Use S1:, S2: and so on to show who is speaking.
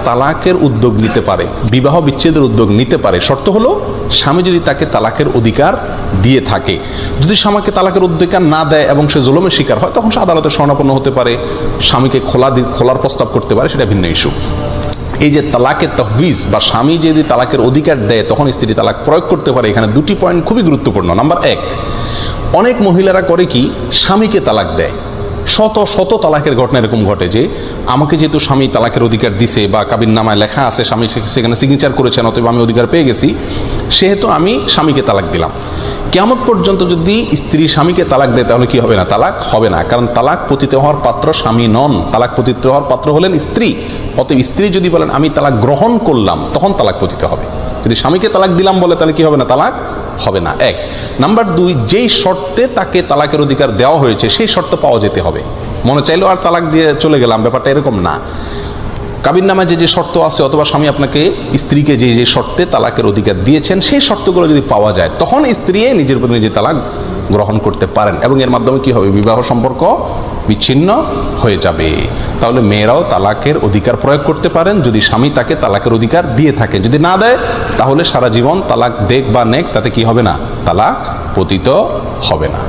S1: তালাকের উদ্যোগ নিতে পারে, বিবাহ বিচ্ছেদের উদ্যোগ নিতে পারে। শর্ত হলো স্বামী যদি তাকে তালাকের অধিকার দিয়ে থাকে। যদি স্বামীকে তালাকের অধিকার না দেয় এবং সে জুলুমের শিকার হয়, তখন সে আদালতে শরণাপন্ন হতে পারে, স্বামীকে খোলার প্রস্তাব করতে পারে, সেটা ভিন্ন ইস্যু। এই যে তালাকের তহবিজ বা স্বামী যদি তালাকের অধিকার দেয় তখন স্ত্রী তালাক প্রয়োগ করতে পারে, এখানে দুটি পয়েন্ট খুবই গুরুত্বপূর্ণ। নাম্বার এক, অনেক মহিলারা করে কি, স্বামীকে তালাক দেয়। শত শত তালাকের ঘটনা এরকম ঘটে যে আমাকে যেহেতু স্বামী তালাকের অধিকার দিছে বা কাবিননামায় লেখা আছে, স্বামী সেখানে সিগনেচার করেছেন, অতএব আমি অধিকার পেয়ে গেছি, সেহেতু আমি স্বামীকে তালাক দিলাম। কিয়ামত পর্যন্ত যদি স্ত্রী স্বামীকে তালাক দেয় তাহলে কি হবে না? তালাক হবে না, কারণ তালাক পতিত হওয়ার পাত্র স্বামী নন, তালাক পতিত হওয়ার পাত্র হলেন স্ত্রী। অতএব স্ত্রী যদি বলেন আমি তালাক গ্রহণ করলাম, তখন তালাক পতিত হবে। যদি স্বামীকে তালাক দিলাম বলে তাহলে কি হবে না? তালাক হবে না। এক। নাম্বার দুই, যেই শর্তে তাকে তালাকের অধিকার দেওয়া হয়েছে সেই শর্ত পাওয়া যেতে হবে। মনে চাইলেও আর তালাক দিয়ে চলে গেলাম, ব্যাপারটা এরকম না। কাবিননামায় যে শর্ত আছে অথবা স্বামী আপনাকে স্ত্রীকে যে শর্তে তালাকের অধিকার দিয়েছেন সেই শর্তগুলো যদি পাওয়া যায়, তখন স্ত্রী নিজের উপর নিজে তালাক গ্রহণ করতে পারেন এবং এর মাধ্যমে কি হবে? বিবাহ সম্পর্ক বিচ্ছিন্ন হয়ে যাবে। তাহলে মেয়েরাও তালাকের অধিকার প্রয়োগ করতে পারেন যদি স্বামী তাকে তালাকের অধিকার দিয়ে থাকেন। যদি না দেয় তাহলে সারা জীবন তালাক দেখ বা নেক, তাতে কি হবে না? তালাক পতিত হবে না।